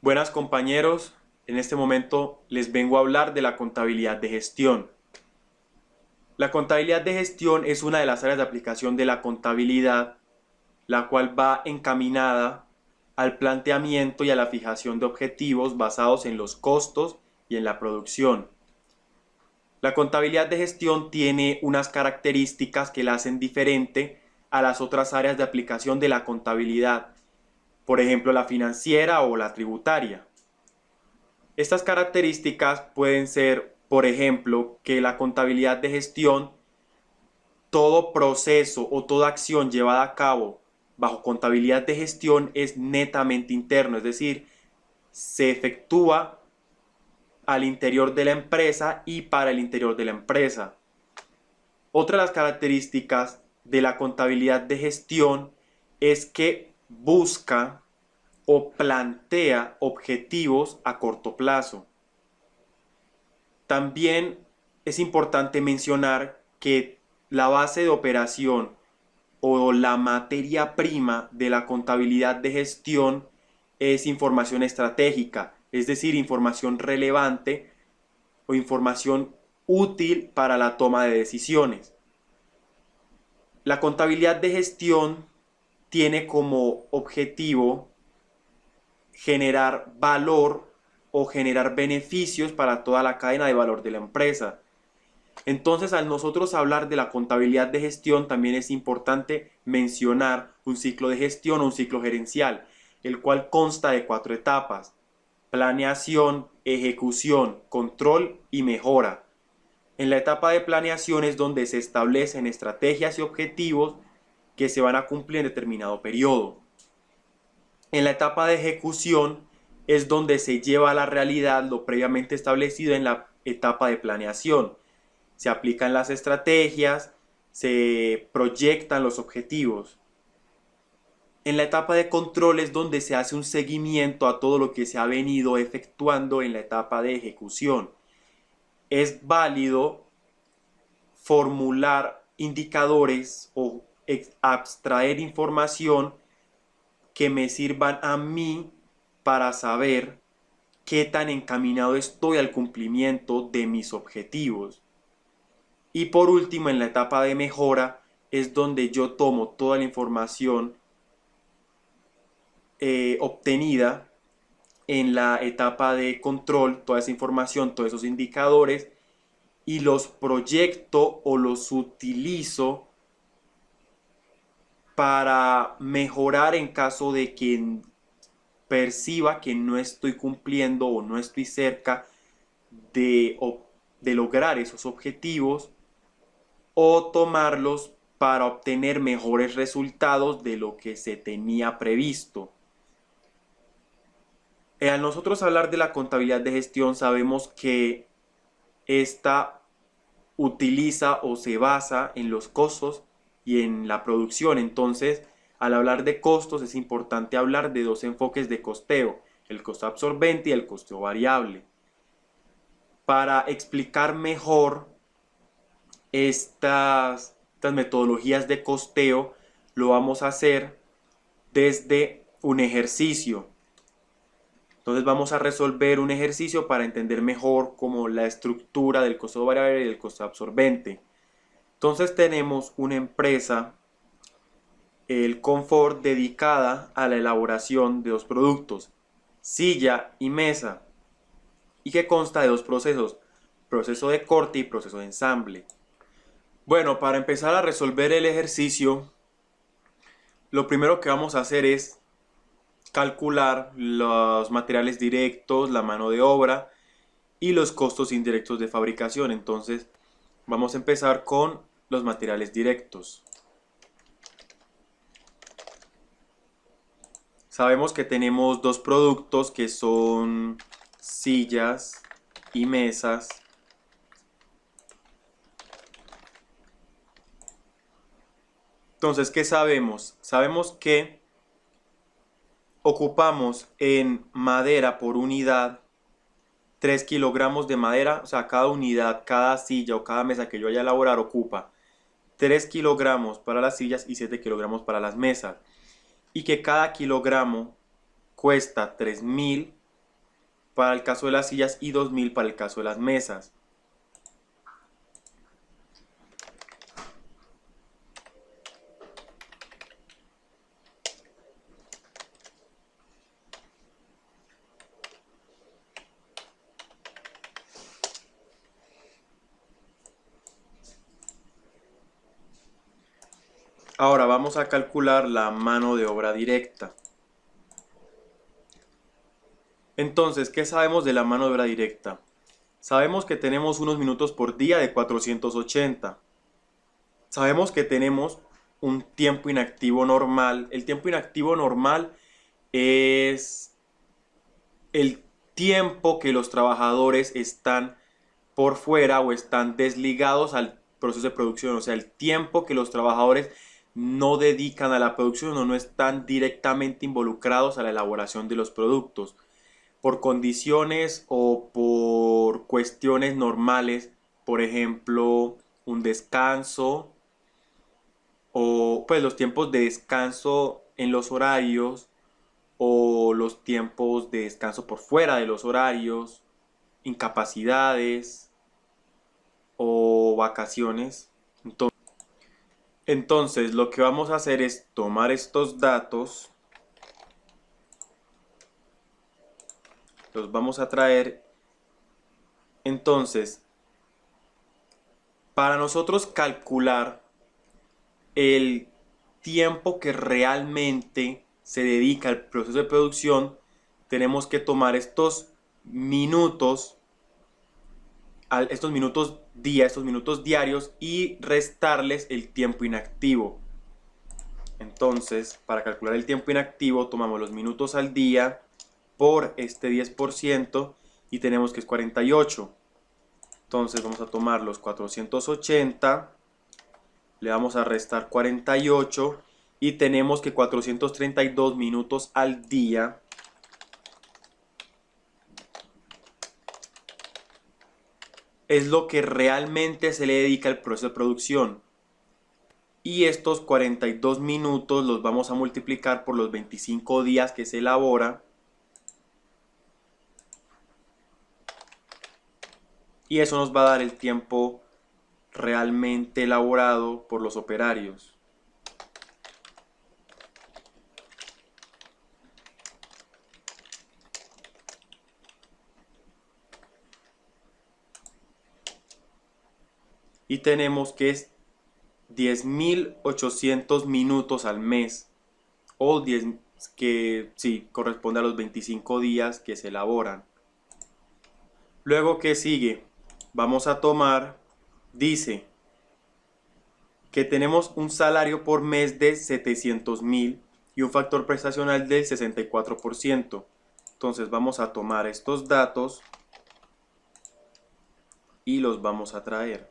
Buenas compañeros, en este momento les vengo a hablar de la contabilidad de gestión. La contabilidad de gestión es una de las áreas de aplicación de la contabilidad, la cual va encaminada al planteamiento y a la fijación de objetivos basados en los costos y en la producción. La contabilidad de gestión tiene unas características que la hacen diferente a las otras áreas de aplicación de la contabilidad, por ejemplo la financiera o la tributaria. Estas características pueden ser, por ejemplo, que la contabilidad de gestión, todo proceso o toda acción llevada a cabo bajo contabilidad de gestión es netamente interno, es decir, se efectúa al interior de la empresa y para el interior de la empresa. Otra de las características de la contabilidad de gestión es que busca o plantea objetivos a corto plazo. También es importante mencionar que la base de operación o la materia prima de la contabilidad de gestión es información estratégica, es decir, información relevante o información útil para la toma de decisiones. La contabilidad de gestión tiene como objetivo generar valor o generar beneficios para toda la cadena de valor de la empresa. Entonces, al nosotros hablar de la contabilidad de gestión, también es importante mencionar un ciclo de gestión o un ciclo gerencial, el cual consta de 4 etapas: planeación, ejecución, control y mejora. En la etapa de planeación es donde se establecen estrategias y objetivos que se van a cumplir en determinado periodo. En la etapa de ejecución es donde se lleva a la realidad lo previamente establecido en la etapa de planeación. Se aplican las estrategias, se proyectan los objetivos. En la etapa de control es donde se hace un seguimiento a todo lo que se ha venido efectuando en la etapa de ejecución. Es válido formular indicadores o abstraer información que me sirvan a mí para saber qué tan encaminado estoy al cumplimiento de mis objetivos. Y por último, en la etapa de mejora es donde yo tomo toda la información obtenida en la etapa de control, toda esa información, todos esos indicadores, y los proyecto o los utilizo para mejorar en caso de que perciba que no estoy cumpliendo o no estoy cerca de, de lograr esos objetivos, o tomarlos para obtener mejores resultados de lo que se tenía previsto. Al nosotros hablar de la contabilidad de gestión, sabemos que esta utiliza o se basa en los costos y en la producción. Entonces, al hablar de costos es importante hablar de dos enfoques de costeo: el costo absorbente y el costo variable. Para explicar mejor estas metodologías de costeo, lo vamos a hacer desde un ejercicio. Entonces vamos a resolver un ejercicio para entender mejor como la estructura del costo variable y del costo absorbente. Entonces tenemos una empresa, el Confort, dedicada a la elaboración de dos productos: silla y mesa, y que consta de dos procesos: proceso de corte y proceso de ensamble. Bueno, para empezar a resolver el ejercicio, lo primero que vamos a hacer es calcular los materiales directos, la mano de obra y los costos indirectos de fabricación. Entonces, vamos a empezar con los materiales directos. Sabemos que tenemos dos productos que son sillas y mesas. Entonces, ¿qué sabemos? Sabemos que ocupamos en madera por unidad 3 kilogramos de madera. O sea, cada unidad, cada silla o cada mesa que yo vaya a elaborar ocupa 3 kilogramos para las sillas y 7 kilogramos para las mesas. Y que cada kilogramo cuesta 3.000 para el caso de las sillas y 2000 para el caso de las mesas. Ahora vamos a calcular la mano de obra directa. Entonces, ¿qué sabemos de la mano de obra directa? Sabemos que tenemos unos minutos por día de 480. Sabemos que tenemos un tiempo inactivo normal. El tiempo inactivo normal es el tiempo que los trabajadores están por fuera o están desligados al proceso de producción. O sea, el tiempo que los trabajadores no dedican a la producción o no están directamente involucrados a la elaboración de los productos. Por condiciones o por cuestiones normales, por ejemplo, un descanso o pues los tiempos de descanso en los horarios o los tiempos de descanso por fuera de los horarios, incapacidades o vacaciones. Entonces, lo que vamos a hacer es tomar estos datos, los vamos a traer. Entonces, para nosotros calcular el tiempo que realmente se dedica al proceso de producción, tenemos que tomar estos minutos, estos minutos día, estos minutos diarios y restarles el tiempo inactivo. Entonces, para calcular el tiempo inactivo, tomamos los minutos al día por este 10% y tenemos que es 48. Entonces vamos a tomar los 480, le vamos a restar 48 y tenemos que 432 minutos al día es lo que realmente se le dedica al proceso de producción. Y estos 42 minutos los vamos a multiplicar por los 25 días que se elabora. Y eso nos va a dar el tiempo realmente elaborado por los operarios. Y tenemos que es 10.800 minutos al mes. O 10, que sí, corresponde a los 25 días que se elaboran. Luego, ¿qué sigue? Vamos a tomar, dice que tenemos un salario por mes de 700.000 y un factor prestacional del 64%. Entonces vamos a tomar estos datos y los vamos a traer.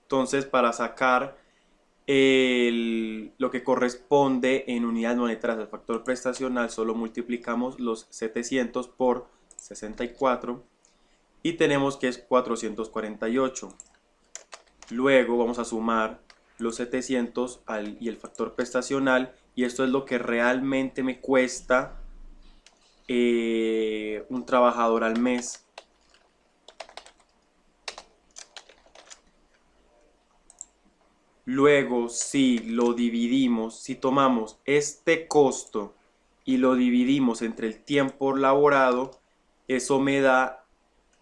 Entonces, para sacar lo que corresponde en unidades monetarias al factor prestacional, solo multiplicamos los 700 por 64 y tenemos que es 448. Luego vamos a sumar los 700 y el factor prestacional, y esto es lo que realmente me cuesta un trabajador al mes. Luego, si lo dividimos, si tomamos este costo y lo dividimos entre el tiempo laborado, eso me da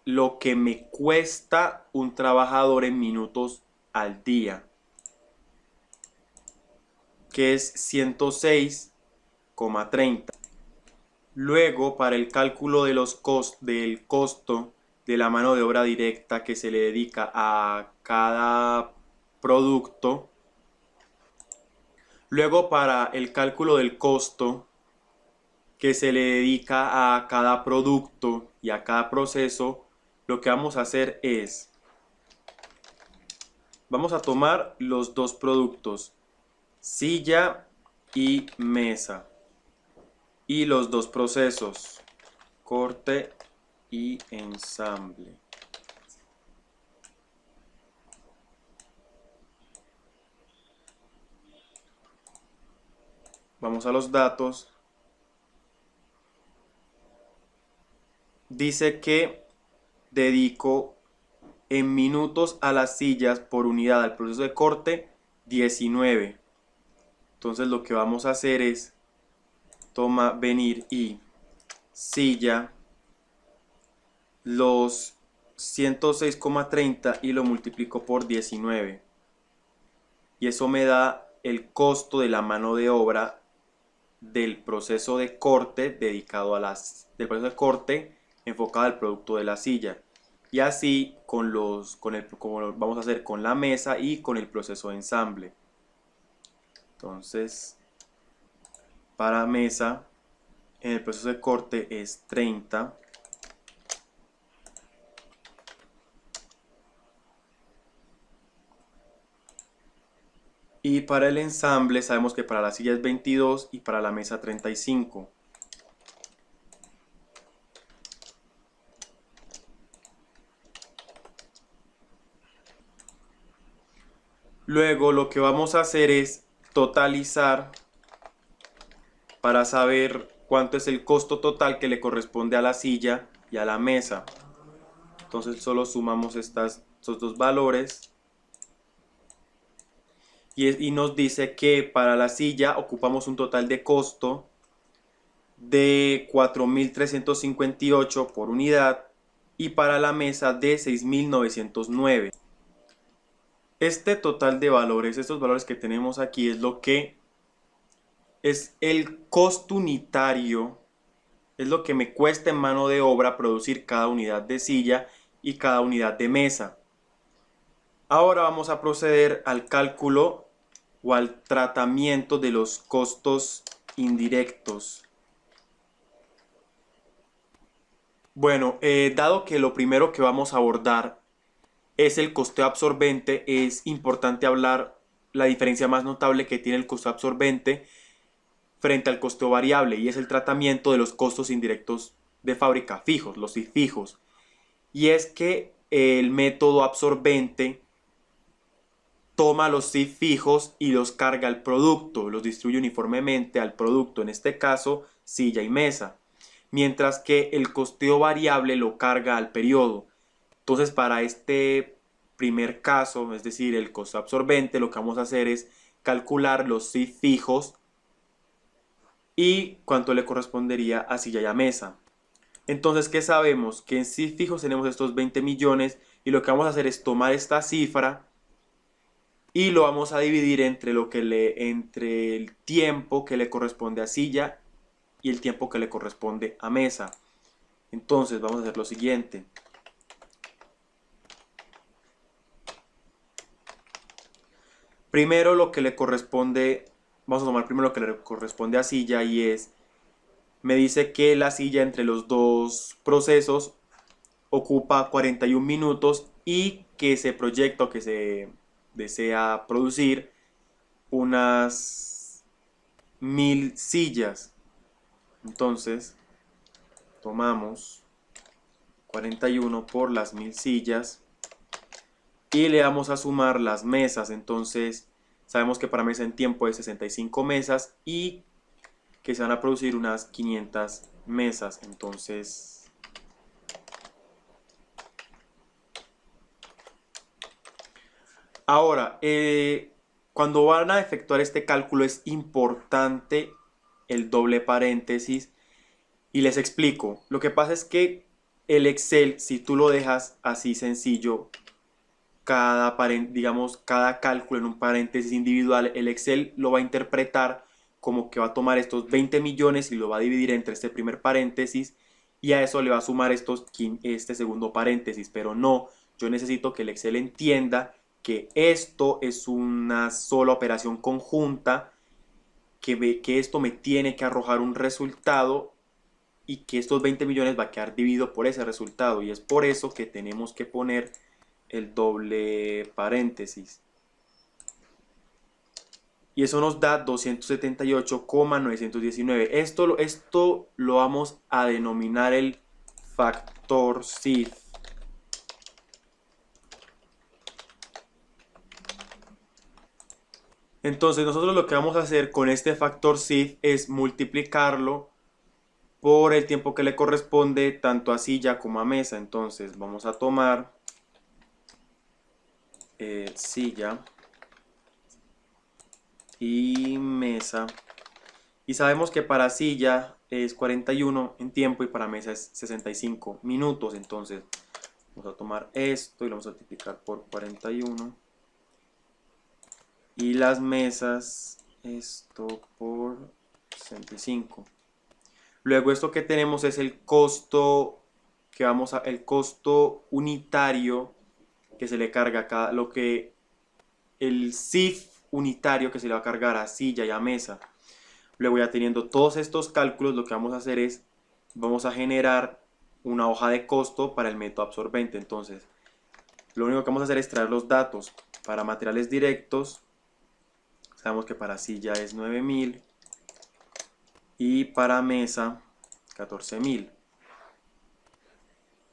lo que me cuesta un trabajador en minutos al día, que es 106,30. Luego, para el cálculo de del costo de la mano de obra directa que se le dedica a cada producto, luego para el cálculo del costo que se le dedica a cada producto y a cada proceso, lo que vamos a hacer es, vamos a tomar los dos productos, silla y mesa, y los dos procesos, corte y ensamble. Vamos a los datos. Dice que dedico en minutos a las sillas por unidad al proceso de corte 19. Entonces lo que vamos a hacer es venir y silla los 106,30 y lo multiplico por 19. Y eso me da el costo de la mano de obra del proceso de corte dedicado a del proceso de corte enfocado al producto de la silla. Y así como lo vamos a hacer con la mesa y con el proceso de ensamble. Entonces, para mesa, en el proceso de corte es 30. Y para el ensamble sabemos que para la silla es 22 y para la mesa 35. Luego lo que vamos a hacer es totalizar para saber cuánto es el costo total que le corresponde a la silla y a la mesa. Entonces solo sumamos estos dos valores y nos dice que para la silla ocupamos un total de costo de 4.358 por unidad y para la mesa de 6.909. Este total de valores, estos valores que tenemos aquí, es lo que es el costo unitario, es lo que me cuesta en mano de obra producir cada unidad de silla y cada unidad de mesa. Ahora vamos a proceder al cálculo o al tratamiento de los costos indirectos. Bueno, dado que lo primero que vamos a abordar es el costeo absorbente, es importante hablar la diferencia más notable que tiene el costeo absorbente frente al costeo variable, y es el tratamiento de los costos indirectos de fábrica fijos, los fijos. Y es que el método absorbente toma los CIF fijos y los carga al producto, los distribuye uniformemente al producto, en este caso silla y mesa, mientras que el costeo variable lo carga al periodo. Entonces para este primer caso, es decir, el costo absorbente, lo que vamos a hacer es calcular los CIF fijos y cuánto le correspondería a silla y a mesa. Entonces, ¿qué sabemos? Que en CIF fijos tenemos estos 20 millones y lo que vamos a hacer es tomar esta cifra y lo vamos a dividir entre el tiempo que le corresponde a silla y el tiempo que le corresponde a mesa. Entonces vamos a hacer lo siguiente. Primero lo que le corresponde, vamos a tomar primero lo que le corresponde a silla y me dice que la silla entre los dos procesos ocupa 41 minutos y que se proyecta o que se desea producir unas 1000 sillas. Entonces tomamos 41 por las 1000 sillas y le vamos a sumar las mesas. Entonces sabemos que para mesa en tiempo es 65 mesas y que se van a producir unas 500 mesas. Entonces ahora, cuando van a efectuar este cálculo es importante el doble paréntesis y les explico. Lo que pasa es que el Excel, si tú lo dejas así sencillo, cada cálculo en un paréntesis individual, el Excel lo va a interpretar como que va a tomar estos 20 millones y lo va a dividir entre este primer paréntesis y a eso le va a sumar este segundo paréntesis, pero no, yo necesito que el Excel entienda que esto es una sola operación conjunta, que esto me tiene que arrojar un resultado y que estos 20 millones va a quedar dividido por ese resultado, y es por eso que tenemos que poner el doble paréntesis. Y eso nos da 278,919. Esto lo vamos a denominar el factor CIF. Entonces nosotros lo que vamos a hacer con este factor SIF es multiplicarlo por el tiempo que le corresponde tanto a silla como a mesa. Entonces vamos a tomar silla y mesa. Y sabemos que para silla es 41 en tiempo y para mesa es 65 minutos. Entonces vamos a tomar esto y lo vamos a multiplicar por 41. Y las mesas, esto por 65. Luego esto que tenemos es el costo el costo unitario que se le carga acá, el SIF unitario que se le va a cargar a silla y a mesa. Luego ya teniendo todos estos cálculos, lo que vamos a hacer es, vamos a generar una hoja de costo para el método absorbente. Entonces, lo único que vamos a hacer es traer los datos para materiales directos. Sabemos que para silla es 9000 y para mesa 14000.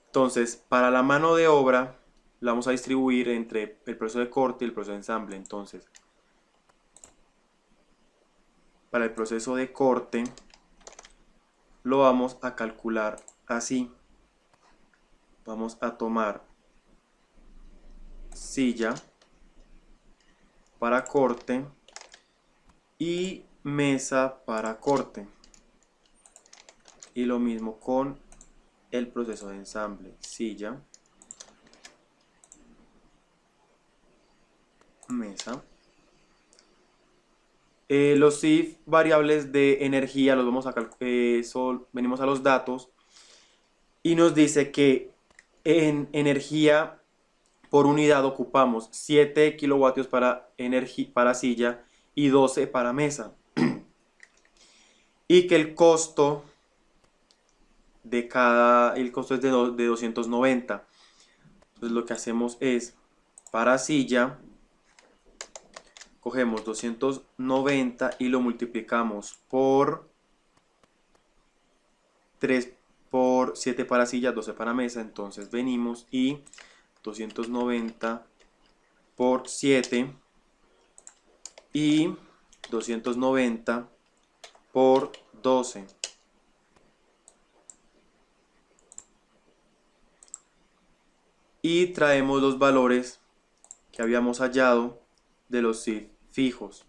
Entonces, para la mano de obra la vamos a distribuir entre el proceso de corte y el proceso de ensamble. Entonces, para el proceso de corte lo vamos a calcular así. Vamos a tomar silla para corte y mesa para corte. Y lo mismo con el proceso de ensamble. Silla, mesa. Los SIF variables de energía los vamos a venimos a los datos y nos dice que en energía por unidad ocupamos 7 kilovatios para silla y 12 para mesa. Y que el costo el costo es de 290. Entonces lo que hacemos es, para silla, cogemos 290 y lo multiplicamos por 3 por 7 para silla, 12 para mesa. Entonces venimos y 290 por 7 y 290 por 12. Y traemos los valores que habíamos hallado de los SIF fijos.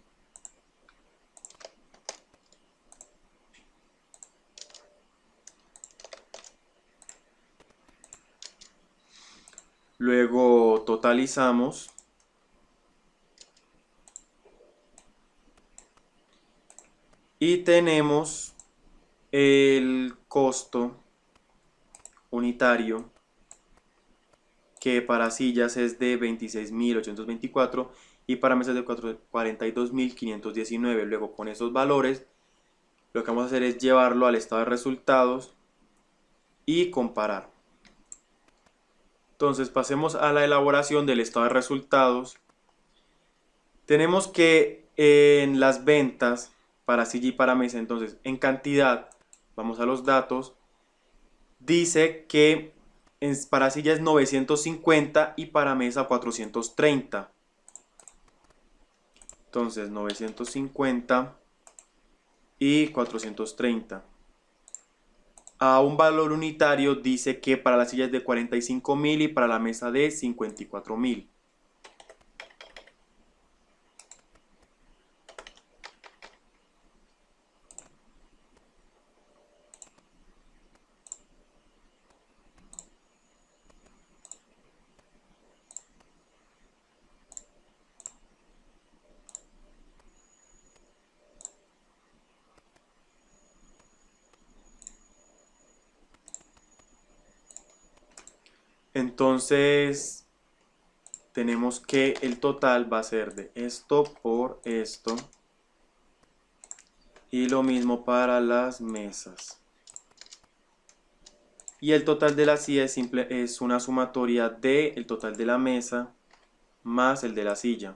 Luego totalizamos y tenemos el costo unitario que para sillas es de 26.824 y para mesas de 42.519. Luego con esos valores lo que vamos a hacer es llevarlo al estado de resultados y comparar. Entonces pasemos a la elaboración del estado de resultados. Tenemos que en las ventas para silla y para mesa, entonces en cantidad, vamos a los datos, dice que para silla es 950 y para mesa 430. Entonces 950 y 430. A un valor unitario dice que para la silla es de 45.000 y para la mesa de 54.000. Entonces tenemos que el total va a ser de esto por esto y lo mismo para las mesas. Y el total de la silla es una sumatoria del total de la mesa más el de la silla.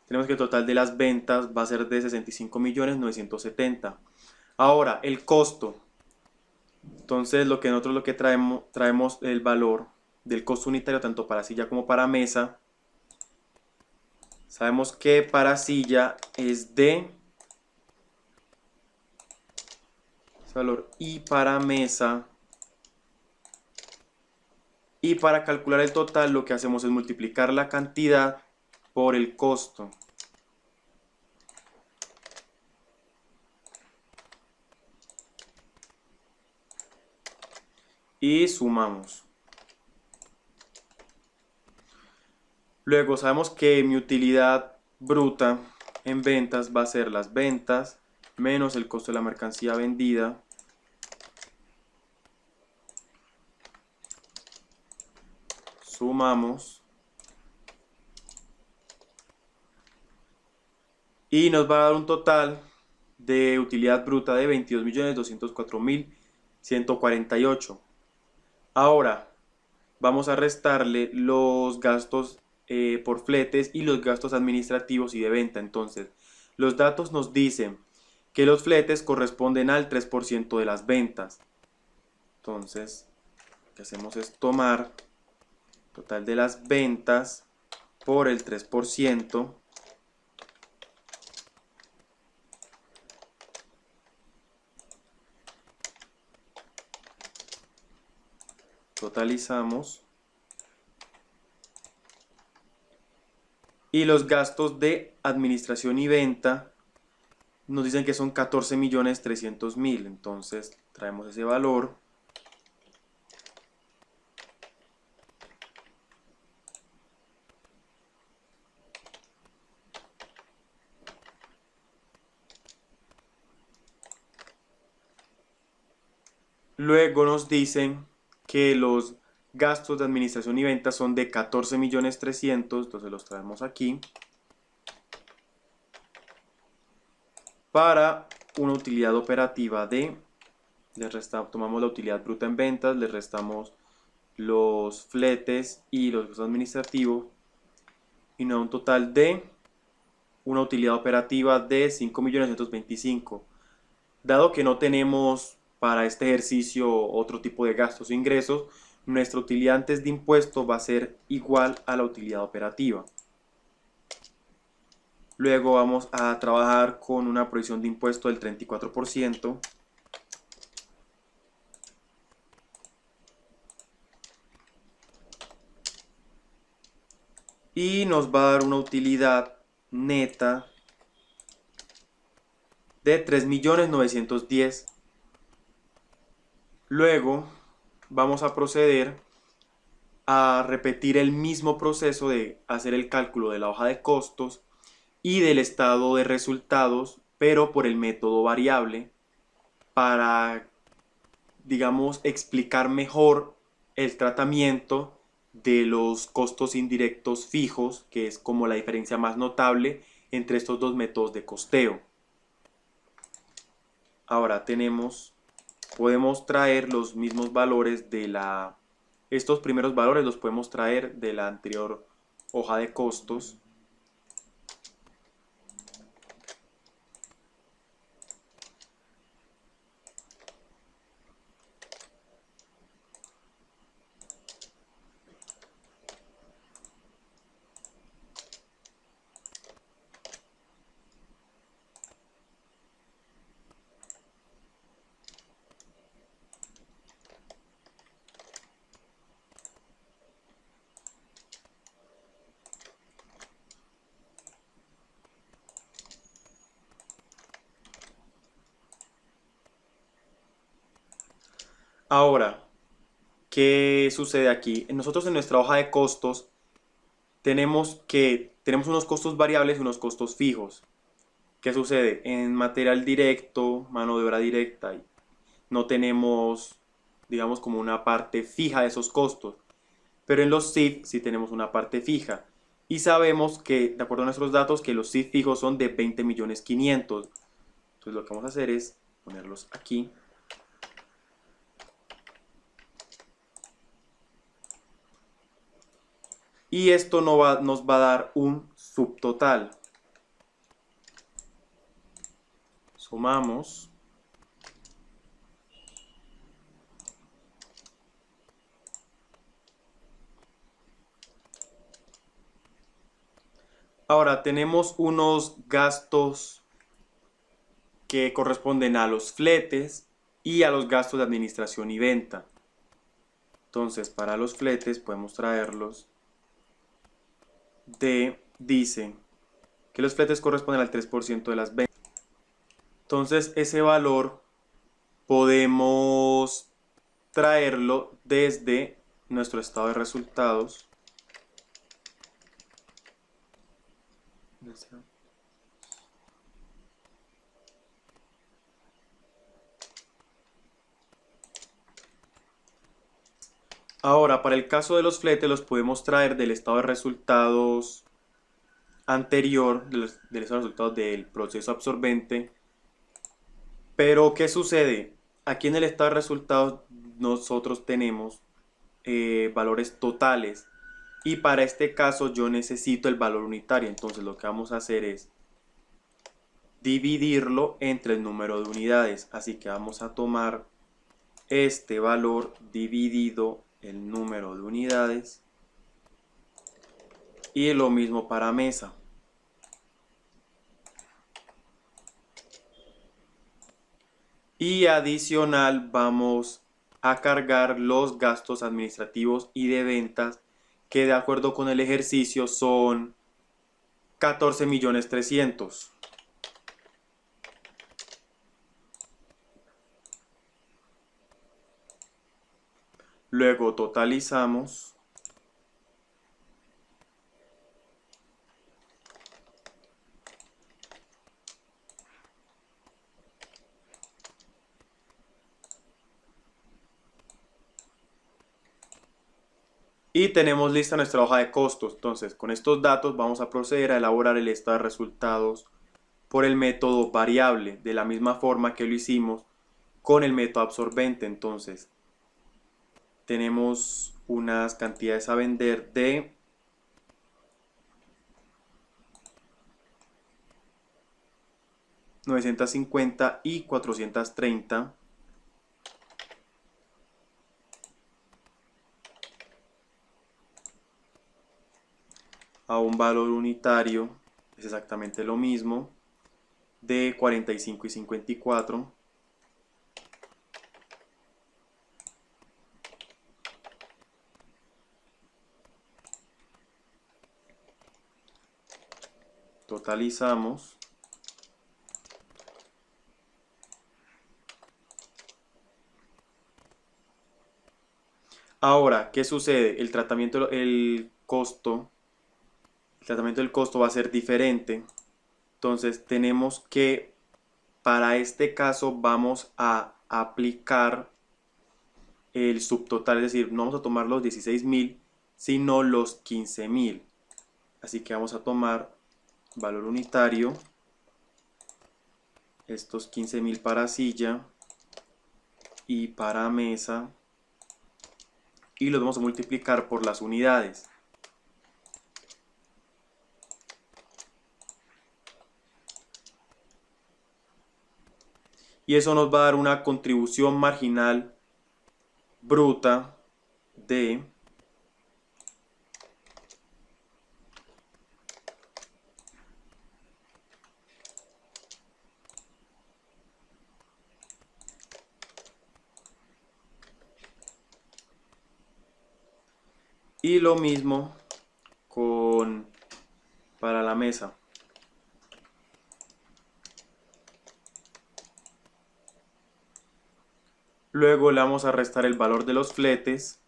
Tenemos que el total de las ventas va a ser de 65.970.000. Ahora, el costo. Entonces, nosotros traemos el valor del costo unitario tanto para silla como para mesa. Sabemos que para silla es de ese valor, y para mesa. Y para calcular el total lo que hacemos es multiplicar la cantidad por el costo. Y sumamos. Luego sabemos que mi utilidad bruta en ventas va a ser las ventas menos el costo de la mercancía vendida sumamos y nos va a dar un total de utilidad bruta de 22.204.148. Ahora vamos a restarle los gastos por fletes y los gastos administrativos y de venta. Entonces, los datos nos dicen que los fletes corresponden al 3% de las ventas. Entonces, lo que hacemos es tomar total de las ventas por el 3%. Totalizamos. Y los gastos de administración y venta nos dicen que son 14.300.000. Entonces traemos ese valor. Luego nos dicen que los gastos de administración y venta son de 14.300.000. Entonces los traemos aquí. Para una utilidad operativa de, tomamos la utilidad bruta en ventas, le restamos los fletes y los gastos administrativos y nos da un total de una utilidad operativa de 5.925.000. Dado que no tenemos para este ejercicio otro tipo de gastos o ingresos, nuestra utilidad antes de impuesto va a ser igual a la utilidad operativa. Luego vamos a trabajar con una provisión de impuesto del 34%. Y nos va a dar una utilidad neta de 3.910.000. Luego vamos a proceder a repetir el mismo proceso de hacer el cálculo de la hoja de costos y del estado de resultados, pero por el método variable, para, digamos, explicar mejor el tratamiento de los costos indirectos fijos, que es como la diferencia más notable entre estos dos métodos de costeo. Ahora podemos traer los mismos valores estos primeros valores los podemos traer de la anterior hoja de costos. Ahora, ¿qué sucede aquí? Nosotros en nuestra hoja de costos tenemos unos costos variables y unos costos fijos. ¿Qué sucede? En material directo, mano de obra directa, no tenemos, digamos, como una parte fija de esos costos. Pero en los CIF sí tenemos una parte fija. Y sabemos que, de acuerdo a nuestros datos, que los CIF fijos son de 20.500.000. Entonces lo que vamos a hacer es ponerlos aquí. Y esto nos va a dar un subtotal. Sumamos. Ahora tenemos unos gastos que corresponden a los fletes y a los gastos de administración y venta. Entonces, para los fletes podemos traerlos dice que los fletes corresponden al 3% de las ventas. Entonces, ese valor podemos traerlo desde nuestro estado de resultados. Ahora, para el caso de los fletes, los podemos traer del estado de resultados anterior, del estado de resultados del proceso absorbente. Pero, ¿qué sucede? Aquí en el estado de resultados nosotros tenemos valores totales. Y para este caso yo necesito el valor unitario. Entonces lo que vamos a hacer es dividirlo entre el número de unidades. Así que vamos a tomar este valor dividido el número de unidades. Y lo mismo para mesa. Y adicional vamos a cargar los gastos administrativos y de ventas que de acuerdo con el ejercicio son 14.300.000. Luego totalizamos. Y tenemos lista nuestra hoja de costos. Entonces, con estos datos vamos a proceder a elaborar el estado de resultados por el método variable, de la misma forma que lo hicimos con el método absorbente. Entonces, tenemos unas cantidades a vender de $950 y $430. A un valor unitario es exactamente lo mismo, de 45 y 54. Totalizamos. Ahora, ¿qué sucede? El tratamiento del costo va a ser diferente. Entonces tenemos que, para este caso, vamos a aplicar el subtotal, es decir, no vamos a tomar los 16.000, sino los 15.000. Así que vamos a tomar valor unitario, estos 15.000 para silla y para mesa, y los vamos a multiplicar por las unidades. Y eso nos va a dar una contribución marginal bruta de y lo mismo para la mesa. Luego le vamos a restar el valor de los fletes.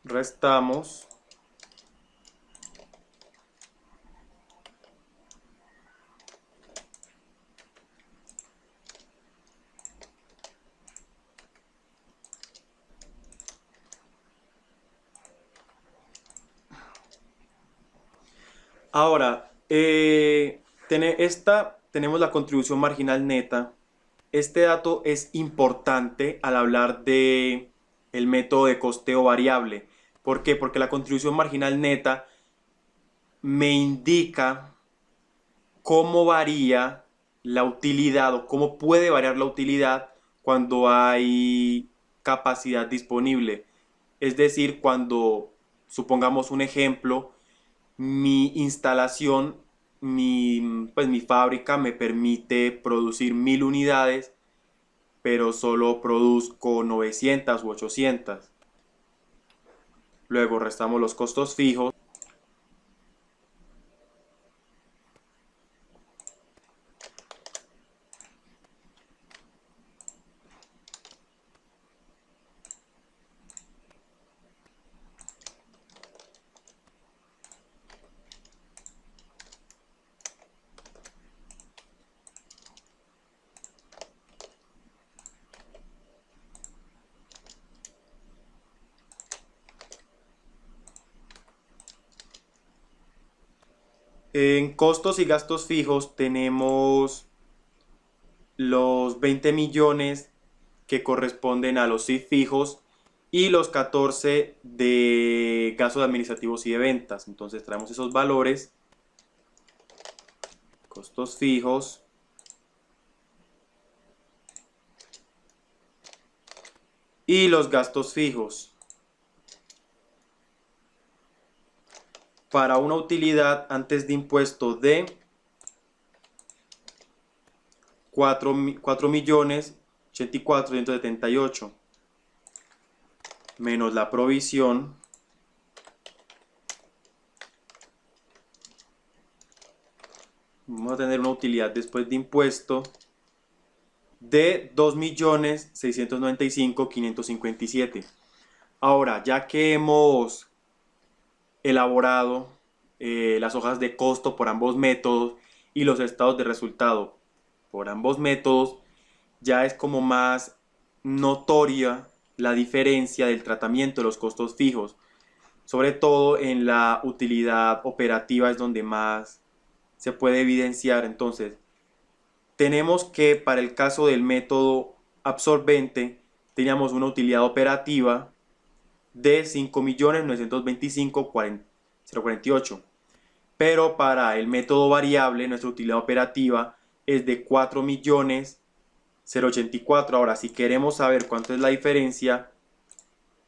Restamos. Ahora, tenemos la contribución marginal neta. Este dato es importante al hablar de el método de costeo variable. ¿Por qué? Porque la contribución marginal neta me indica cómo varía la utilidad o cómo puede variar la utilidad cuando hay capacidad disponible. Es decir, cuando, supongamos un ejemplo, mi instalación, mi fábrica me permite producir 1000 unidades, pero solo produzco 900 u 800. Luego restamos los costos fijos. En costos y gastos fijos tenemos los 20 millones que corresponden a los CIF fijos y los 14 de gastos administrativos y de ventas. Entonces traemos esos valores, costos fijos, y los gastos fijos. Para una utilidad antes de impuesto de 4.084.178 menos la provisión, vamos a tener una utilidad después de impuesto de 2.695.557. Ahora, ya que hemos elaborado las hojas de costo por ambos métodos y los estados de resultado por ambos métodos, ya es como más notoria la diferencia del tratamiento de los costos fijos. Sobre todo en la utilidad operativa es donde más se puede evidenciar. Entonces, tenemos que para el caso del método absorbente teníamos una utilidad operativa de 5.925.048, pero para el método variable nuestra utilidad operativa es de 4.084.084. Ahora, si queremos saber cuánto es la diferencia,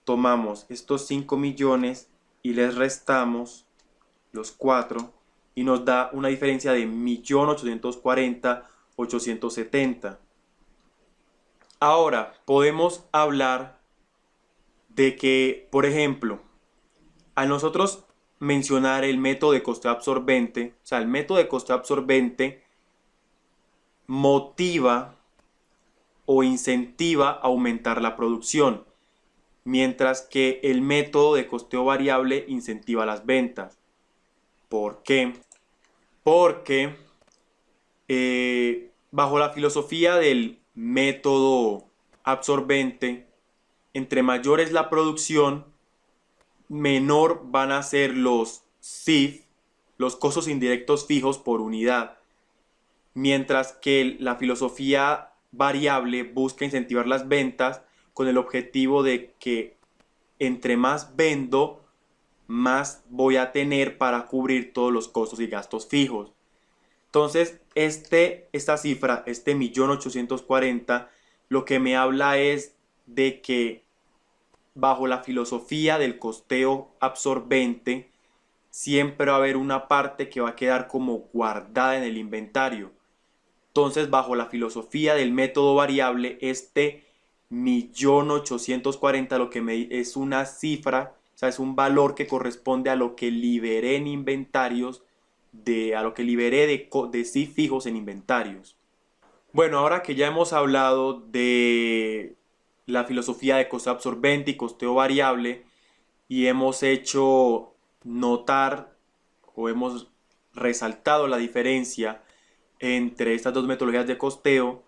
tomamos estos 5 millones y les restamos los 4 y nos da una diferencia de 1.840.870. Ahora, podemos hablar de que, por ejemplo, al nosotros mencionar el método de costeo absorbente, o sea, el método de costeo absorbente motiva o incentiva a aumentar la producción, mientras que el método de costeo variable incentiva las ventas. ¿Por qué? Porque bajo la filosofía del método absorbente, entre mayor es la producción, menor van a ser los CIF, los costos indirectos fijos por unidad, mientras que la filosofía variable busca incentivar las ventas con el objetivo de que entre más vendo, más voy a tener para cubrir todos los costos y gastos fijos. Entonces, esta cifra, este 1.840.000, lo que me habla es de que bajo la filosofía del costeo absorbente, siempre va a haber una parte que va a quedar como guardada en el inventario. Entonces, bajo la filosofía del método variable, este 1.840.000 lo que es una cifra, o sea, es un valor que corresponde a lo que liberé en inventarios, a lo que liberé de sí fijos en inventarios. Bueno, ahora que ya hemos hablado de la filosofía de costeo absorbente y costeo variable y hemos hecho notar o hemos resaltado la diferencia entre estas dos metodologías de costeo,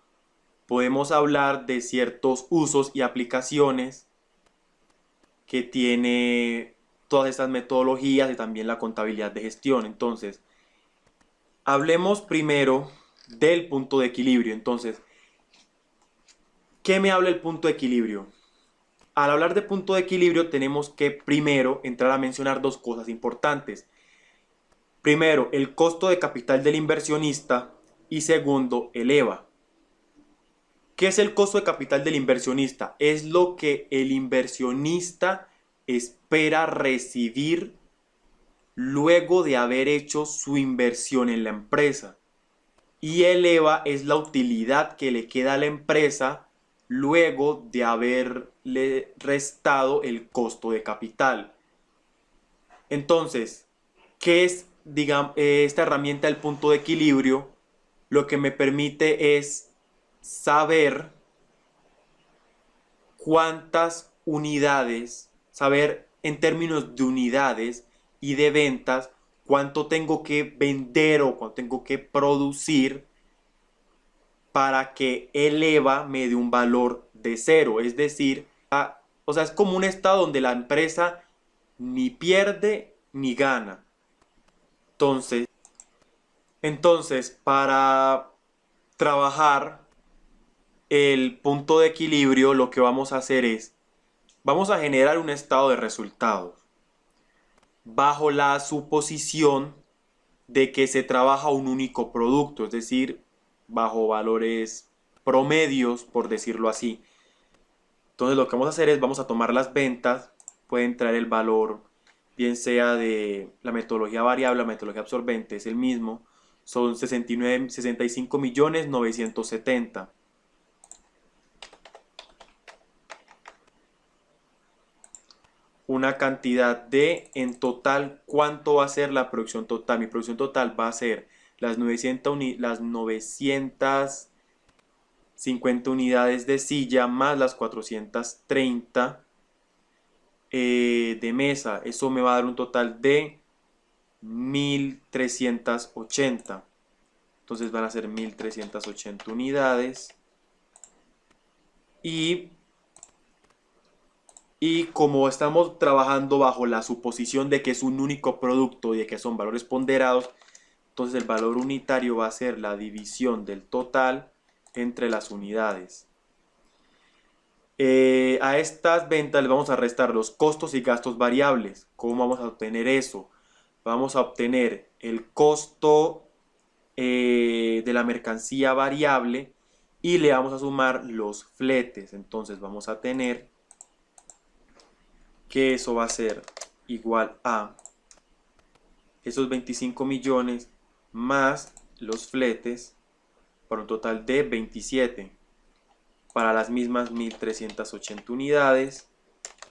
podemos hablar de ciertos usos y aplicaciones que tiene todas estas metodologías y también la contabilidad de gestión. Entonces, hablemos primero del punto de equilibrio. Entonces, ¿qué me habla el punto de equilibrio? Al hablar de punto de equilibrio tenemos que primero entrar a mencionar dos cosas importantes. Primero, el costo de capital del inversionista y segundo, el EVA. ¿Qué es el costo de capital del inversionista? Es lo que el inversionista espera recibir luego de haber hecho su inversión en la empresa. Y el EVA es la utilidad que le queda a la empresa luego de haberle restado el costo de capital. Entonces, ¿qué es, digamos, esta herramienta del punto de equilibrio? Lo que me permite es saber cuántas unidades, saber en términos de unidades y de ventas, cuánto tengo que vender o cuánto tengo que producir para que el EVA me dé un valor de cero. Es decir, o sea, es como un estado donde la empresa ni pierde ni gana. Entonces, para trabajar el punto de equilibrio, lo que vamos a hacer es, vamos a generar un estado de resultados bajo la suposición de que se trabaja un único producto, es decir, bajo valores promedios, por decirlo así. Entonces lo que vamos a hacer es, vamos a tomar las ventas, puede entrar el valor, bien sea de la metodología variable, la metodología absorbente, es el mismo, son 65.970.000. Una cantidad de, en total, ¿cuánto va a ser la producción total? Mi producción total va a ser las 950 unidades de silla más las 430 de mesa. Eso me va a dar un total de 1380. Entonces van a ser 1380 unidades. Y como estamos trabajando bajo la suposición de que es un único producto y de que son valores ponderados, entonces el valor unitario va a ser la división del total entre las unidades. A estas ventas le vamos a restar los costos y gastos variables. ¿Cómo vamos a obtener eso? Vamos a obtener el costo de la mercancía variable y le vamos a sumar los fletes. Entonces vamos a tener que eso va a ser igual a esos 25 millones más los fletes para un total de 27 para las mismas 1380 unidades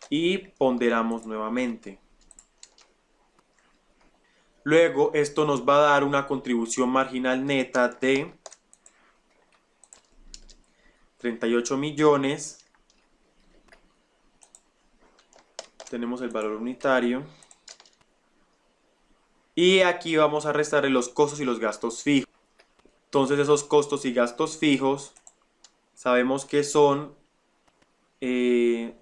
y ponderamos nuevamente. Luego esto nos va a dar una contribución marginal neta de 38 millones. Tenemos el valor unitario. Y aquí vamos a restarle los costos y los gastos fijos. Entonces esos costos y gastos fijos sabemos que son, que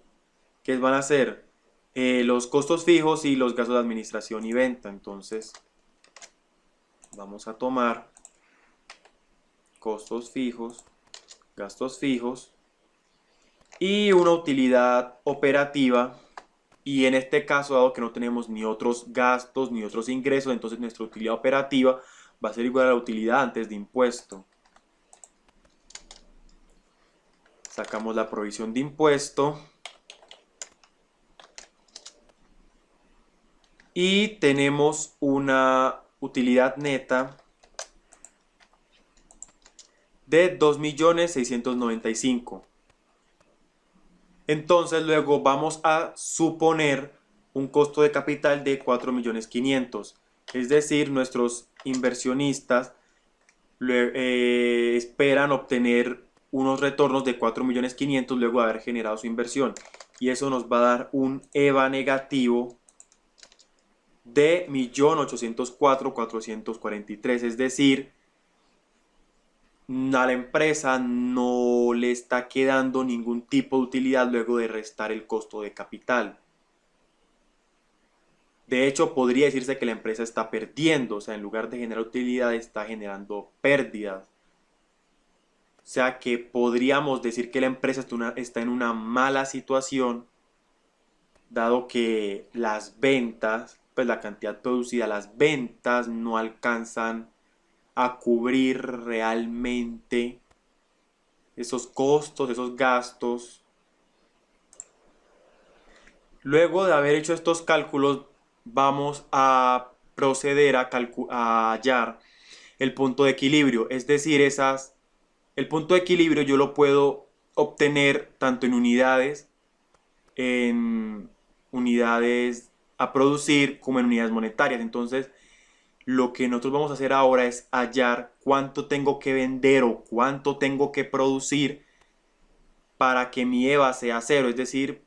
van a ser los costos fijos y los gastos de administración y venta. Entonces vamos a tomar costos fijos, gastos fijos y una utilidad operativa. Y en este caso, dado que no tenemos ni otros gastos ni otros ingresos, entonces nuestra utilidad operativa va a ser igual a la utilidad antes de impuesto. Sacamos la provisión de impuesto. Y tenemos una utilidad neta de 2.695.000. Entonces luego vamos a suponer un costo de capital de 4.500.000. Es decir, nuestros inversionistas esperan obtener unos retornos de 4.500.000 luego de haber generado su inversión. Y eso nos va a dar un EVA negativo de 1.804.443. Es decir, a la empresa no le está quedando ningún tipo de utilidad luego de restar el costo de capital. De hecho, podría decirse que la empresa está perdiendo, o sea, en lugar de generar utilidad está generando pérdidas. sea que podríamos decir que la empresa está en una mala situación, dado que las ventas, pues la cantidad producida, las ventas no alcanzan a cubrir realmente esos costos, esos gastos. Luego de haber hecho estos cálculos, vamos a proceder a hallar el punto de equilibrio. Es decir, el punto de equilibrio yo lo puedo obtener tanto en unidades a producir como en unidades monetarias. Entonces, lo que nosotros vamos a hacer ahora es hallar cuánto tengo que vender o cuánto tengo que producir para que mi EVA sea cero, es decir,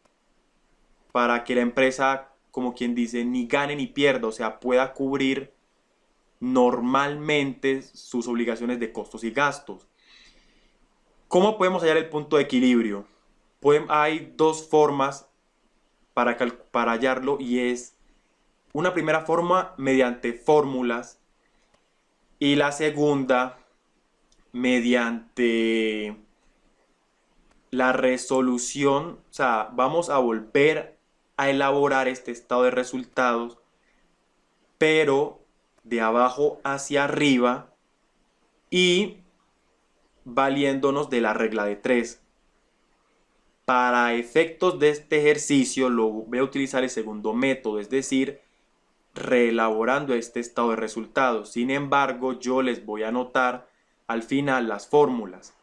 para que la empresa, como quien dice, ni gane ni pierda, o sea, pueda cubrir normalmente sus obligaciones de costos y gastos. ¿Cómo podemos hallar el punto de equilibrio? Hay dos formas para hallarlo, y es una primera forma mediante fórmulas y la segunda mediante la resolución. O sea, vamos a volver a elaborar este estado de resultados, pero de abajo hacia arriba y valiéndonos de la regla de 3. Para efectos de este ejercicio lo voy a utilizar el segundo método, es decir, reelaborando este estado de resultados. Sin embargo, yo les voy a anotar al final las fórmulas.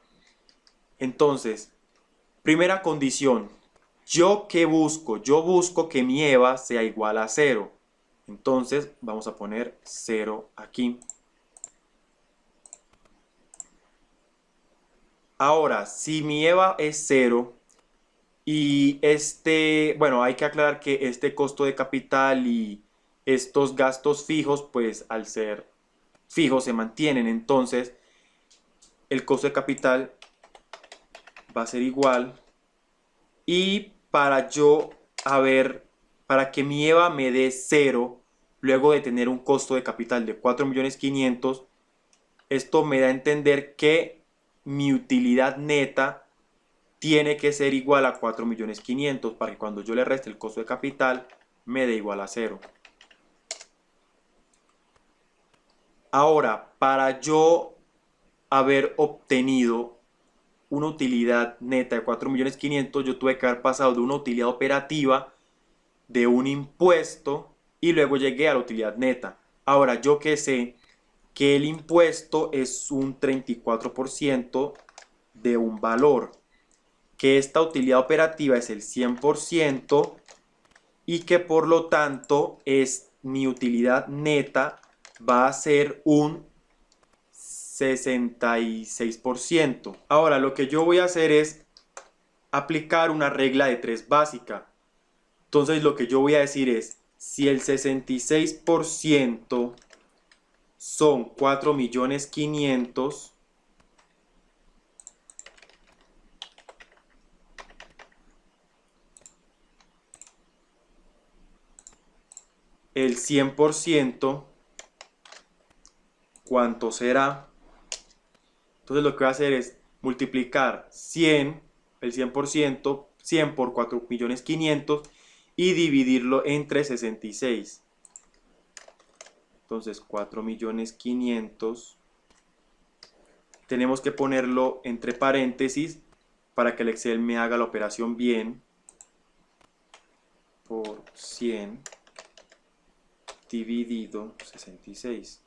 Entonces, primera condición, ¿yo qué busco? Yo busco que mi EVA sea igual a 0. Entonces, vamos a poner 0 aquí. Ahora, si mi EVA es 0 y bueno, hay que aclarar que este costo de capital y estos gastos fijos, pues al ser fijos se mantienen. Entonces, el costo de capital va a ser igual. Y para que mi EVA me dé 0, luego de tener un costo de capital de 4.500.000, esto me da a entender que mi utilidad neta tiene que ser igual a 4.500.000 para que cuando yo le reste el costo de capital me dé igual a 0. Ahora, para yo haber obtenido una utilidad neta de 4.500.000, yo tuve que haber pasado de una utilidad operativa, de un impuesto, y luego llegué a la utilidad neta. Ahora, yo que sé que el impuesto es un 34% de un valor, que esta utilidad operativa es el 100% y que por lo tanto mi utilidad neta va a ser un 66%. Ahora lo que yo voy a hacer es aplicar una regla de 3 básica. Entonces lo que yo voy a decir es, si el 66% son 4.500.000, el 100%, ¿cuánto será? Entonces lo que voy a hacer es multiplicar 100, el 100%, 100 por 4.500.000 y dividirlo entre 66. Entonces 4.500.000, tenemos que ponerlo entre paréntesis para que el Excel me haga la operación bien, por 100 dividido 66.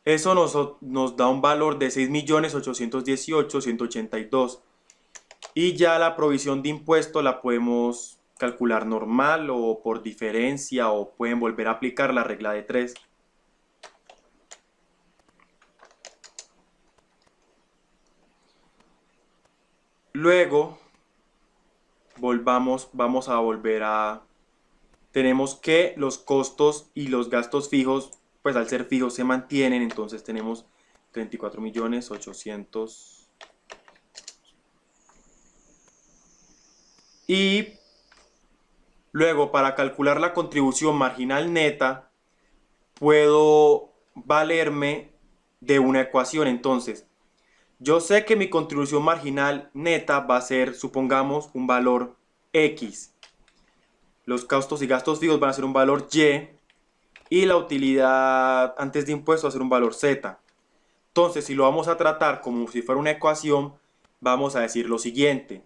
Eso nos da un valor de 6.818.182. Y ya la provisión de impuesto la podemos calcular normal o por diferencia, o pueden volver a aplicar la regla de 3. Luego tenemos que los costos y los gastos fijos, pues al ser fijos se mantienen. Entonces tenemos 34.800.000. Y luego, para calcular la contribución marginal neta, puedo valerme de una ecuación. Entonces, Yo sé que mi contribución marginal neta va a ser, supongamos, un valor X. Los costos y gastos fijos van a ser un valor Y. Y la utilidad antes de impuestos va a ser un valor Z. Entonces, si lo vamos a tratar como si fuera una ecuación, vamos a decir lo siguiente.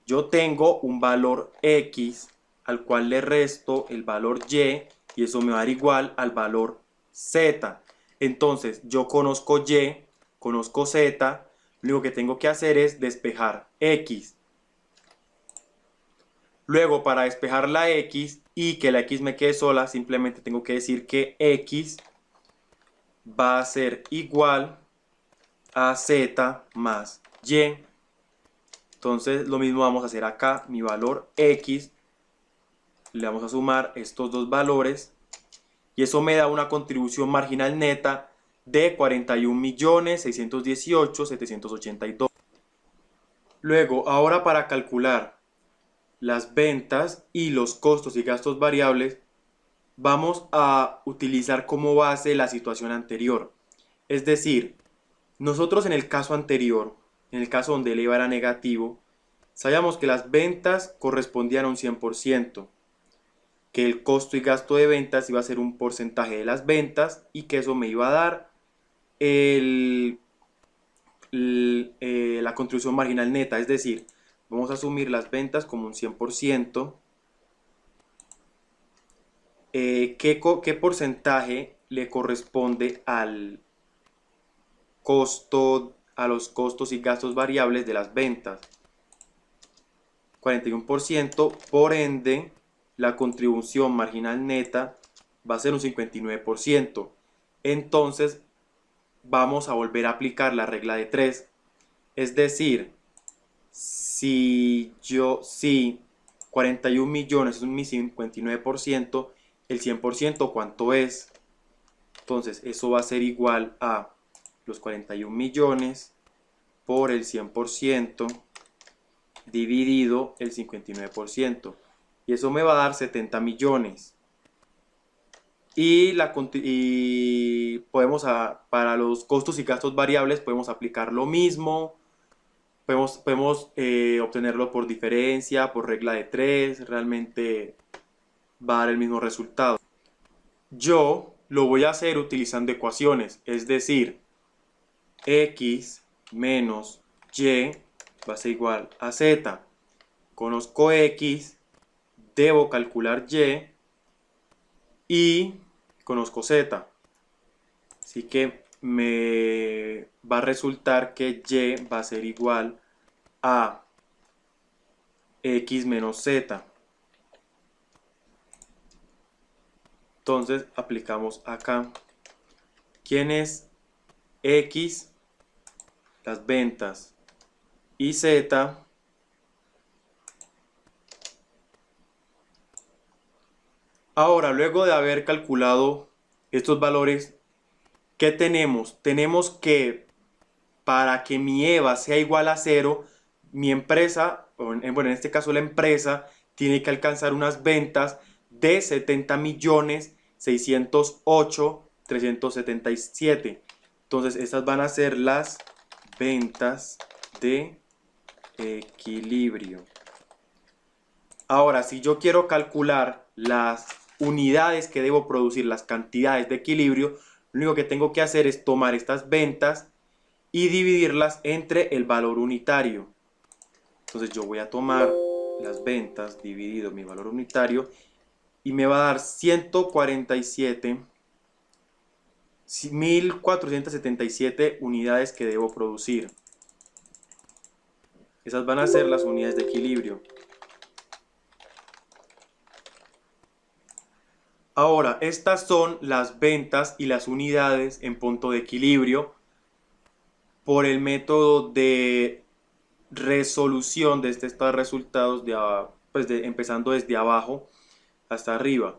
Yo tengo un valor X al cual le resto el valor y eso me va a dar igual al valor Z. Entonces, yo conozco Y, conozco Z, lo único que tengo que hacer es despejar X. Luego, para despejar la X y que la X me quede sola, simplemente tengo que decir que X va a ser igual a Z más Y. Entonces lo mismo vamos a hacer acá, mi valor X, le vamos a sumar estos dos valores y eso me da una contribución marginal neta de 41.618.782. Luego, ahora para calcular las ventas y los costos y gastos variables, vamos a utilizar como base la situación anterior. Es decir, nosotros en el caso anterior, en el caso donde el IVA era negativo, sabíamos que las ventas correspondían a un 100%, que el costo y gasto de ventas iba a ser un porcentaje de las ventas y que eso me iba a dar la contribución marginal neta. Es decir, vamos a asumir las ventas como un 100%. ¿Qué porcentaje le corresponde al costo, a los costos y gastos variables de las ventas? 41%, por ende, la contribución marginal neta va a ser un 59%. Entonces, vamos a volver a aplicar la regla de 3. Es decir, si 41 millones es mi 59%, el 100% ¿cuánto es? Entonces, eso va a ser igual a los 41 millones por el 100% dividido el 59%. Y eso me va a dar 70 millones. Y podemos, para los costos y gastos variables, podemos aplicar lo mismo. Podemos obtenerlo por diferencia, por regla de 3. Realmente va a dar el mismo resultado. Yo lo voy a hacer utilizando ecuaciones. Es decir, X menos Y va a ser igual a Z. Conozco X, debo calcular y conozco Z. Así que me va a resultar que Y va a ser igual a X menos Z. Entonces aplicamos acá. ¿Quién es X? Las ventas. Y Z. Ahora, luego de haber calculado estos valores, ¿qué tenemos? Tenemos que para que mi EVA sea igual a 0, mi empresa, bueno, en este caso la empresa, tiene que alcanzar unas ventas de 70.608.377. Entonces, estas van a ser las ventas de equilibrio. Ahora, si yo quiero calcular las unidades que debo producir, las cantidades de equilibrio, lo único que tengo que hacer es tomar estas ventas y dividirlas entre el valor unitario. Entonces yo voy a tomar las ventas dividido mi valor unitario y me va a dar 147.477 unidades que debo producir. Esas van a ser las unidades de equilibrio. Ahora, estas son las ventas y las unidades en punto de equilibrio por el método de resolución de este estado de resultados empezando desde abajo hasta arriba.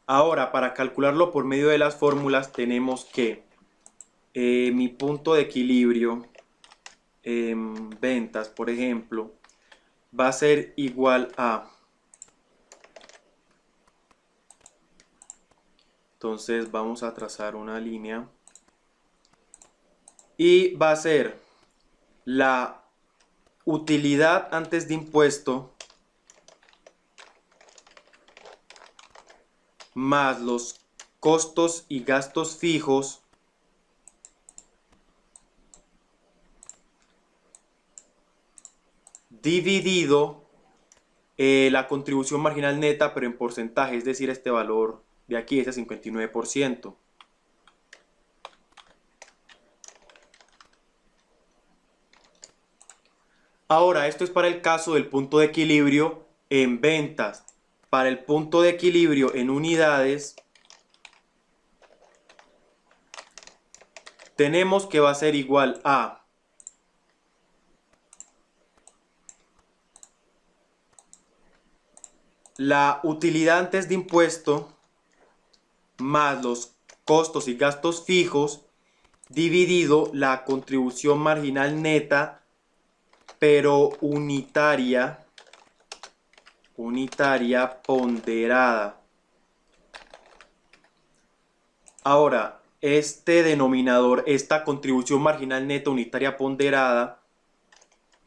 Ahora, para calcularlo por medio de las fórmulas tenemos que mi punto de equilibrio en ventas, por ejemplo, va a ser igual a, entonces vamos a trazar una línea y va a ser la utilidad antes de impuesto más los costos y gastos fijos dividido la contribución marginal neta, pero en porcentaje, es decir, este valor de aquí, ese 59%. Ahora, esto es para el caso del punto de equilibrio en ventas. Para el punto de equilibrio en unidades, tenemos que va a ser igual a la utilidad antes de impuesto más los costos y gastos fijos dividido la contribución marginal neta, pero unitaria ponderada. Ahora, este denominador, esta contribución marginal neta unitaria ponderada,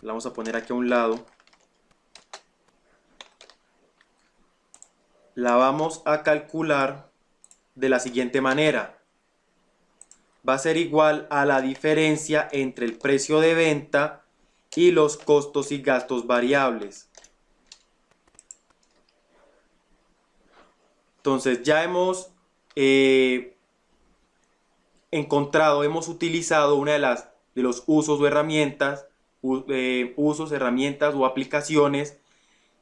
la vamos a poner aquí a un lado. La vamos a calcular de la siguiente manera. Va a ser igual a la diferencia entre el precio de venta y los costos y gastos variables. Entonces ya hemos hemos utilizado una de los usos o herramientas, herramientas o aplicaciones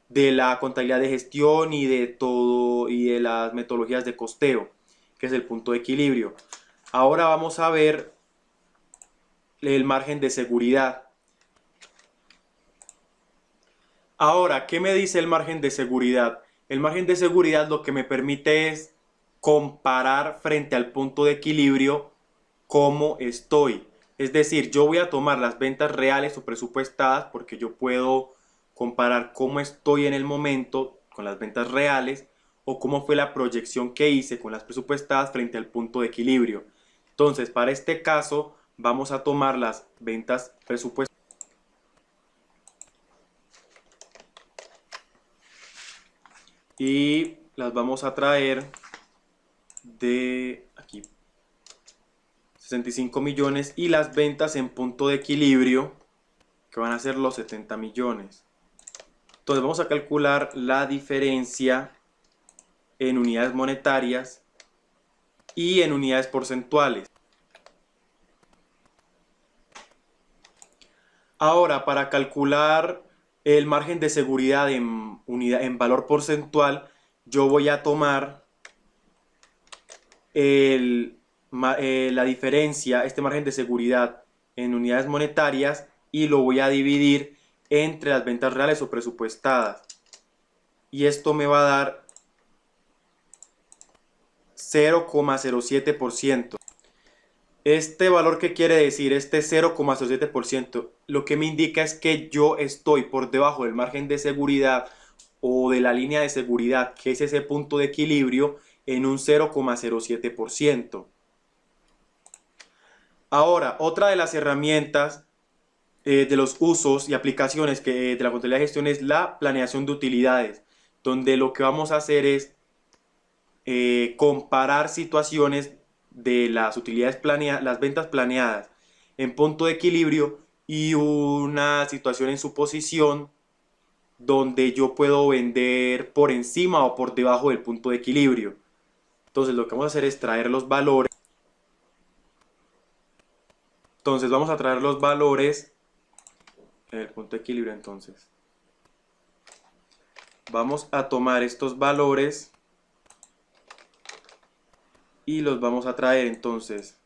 de la contabilidad de gestión y de todo y de las metodologías de costeo, que es el punto de equilibrio. Ahora vamos a ver el margen de seguridad. Ahora, ¿qué me dice el margen de seguridad? El margen de seguridad lo que me permite es comparar frente al punto de equilibrio cómo estoy. Es decir, yo voy a tomar las ventas reales o presupuestadas porque yo puedo comparar cómo estoy en el momento con las ventas reales o cómo fue la proyección que hice con las presupuestadas frente al punto de equilibrio. Entonces, para este caso, vamos a tomar las ventas presupuestadas y las vamos a traer de aquí 65 millones y las ventas en punto de equilibrio que van a ser los 70 millones. Entonces vamos a calcular la diferencia en unidades monetarias y en unidades porcentuales. Ahora, para calcular el margen de seguridad en valor porcentual, yo voy a tomar la diferencia, este margen de seguridad en unidades monetarias y lo voy a dividir entre las ventas reales o presupuestadas. Y esto me va a dar 0,07%. Este valor, ¿qué quiere decir? Este 0,07%, lo que me indica es que yo estoy por debajo del margen de seguridad o de la línea de seguridad, que es ese punto de equilibrio, en un 0,07%. Ahora, otra de las herramientas de los usos y aplicaciones de la contabilidad de gestión es la planeación de utilidades, donde lo que vamos a hacer es comparar situaciones de las utilidades planeadas, las ventas planeadas en punto de equilibrio y una situación en suposición donde yo puedo vender por encima o por debajo del punto de equilibrio. Entonces lo que vamos a hacer es traer los valores. Entonces vamos a traer los valores en el punto de equilibrio. Entonces vamos a tomar estos valores y los vamos a traer. Entonces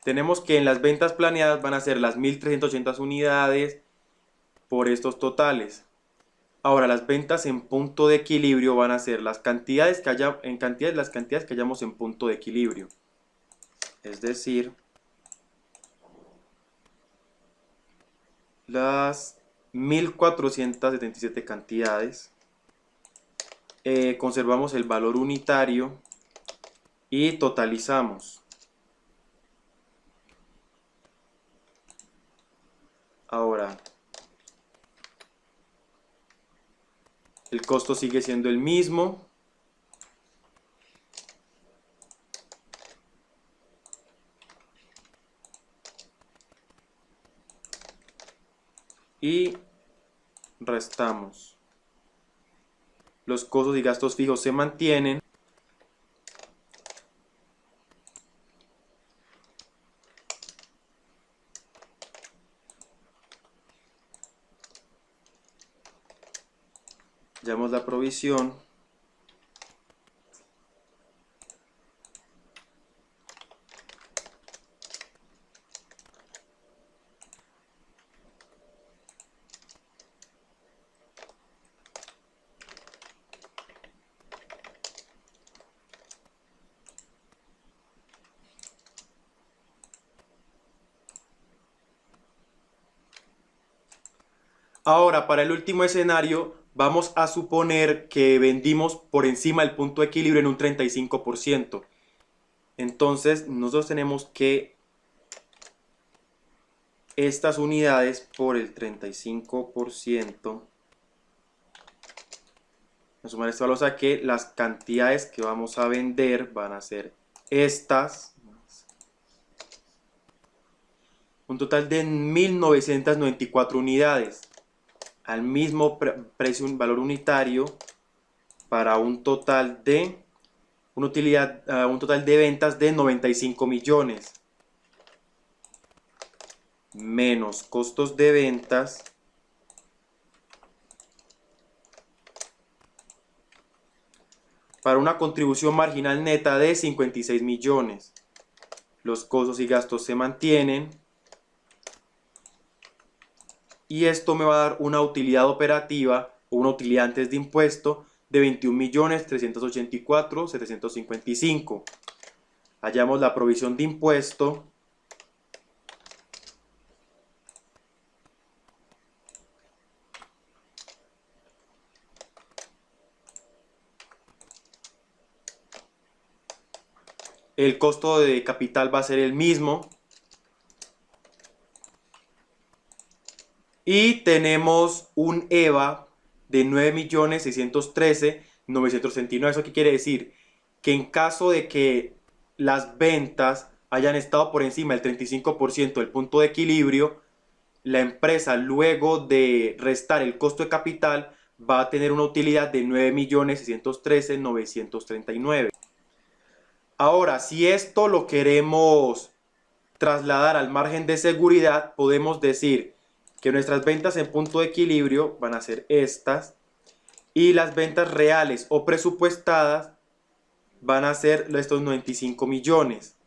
tenemos que en las ventas planeadas van a ser las 1380 unidades por estos totales. Ahora las ventas en punto de equilibrio van a ser las cantidades que las cantidades que hayamos en punto de equilibrio. Es decir, las 1477 cantidades. Conservamos el valor unitario y totalizamos. Ahora, el costo sigue siendo el mismo. Y restamos. Los costos y gastos fijos se mantienen. Hallamos la provisión. Ahora, para el último escenario, vamos a suponer que vendimos por encima del punto de equilibrio en un 35%. Entonces, nosotros tenemos que estas unidades por el 35%, a sumar este valor, o sea que las cantidades que vamos a vender van a ser estas. Un total de 1994 unidades. Al mismo precio, un valor unitario, para un total de un total de ventas de 95 millones menos costos de ventas para una contribución marginal neta de 56 millones. Los costos y gastos se mantienen y esto me va a dar una utilidad operativa o una utilidad antes de impuesto de 21.384.755. Hallamos la provisión de impuesto. El costo de capital va a ser el mismo. Y tenemos un EVA de 9.613.939. ¿Eso qué quiere decir? Que en caso de que las ventas hayan estado por encima del 35% del punto de equilibrio, la empresa, luego de restar el costo de capital, va a tener una utilidad de 9.613.939. Ahora, si esto lo queremos trasladar al margen de seguridad, podemos decir que nuestras ventas en punto de equilibrio van a ser estas y las ventas reales o presupuestadas van a ser estos 95 millones.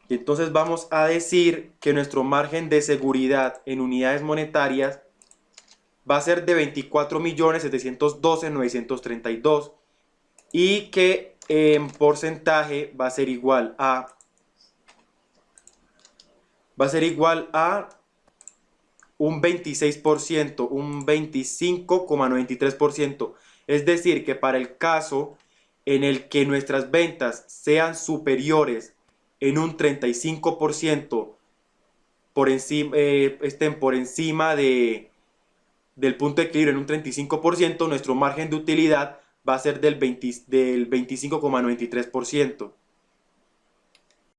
Y entonces vamos a decir que nuestro margen de seguridad en unidades monetarias va a ser de 24.712.932 y que en porcentaje va a ser igual a un 26%, un 25,93%. Es decir, que para el caso en el que nuestras ventas sean superiores en un 35%, estén por encima del punto de equilibrio en un 35%, nuestro margen de utilidad va a ser del 25,93%.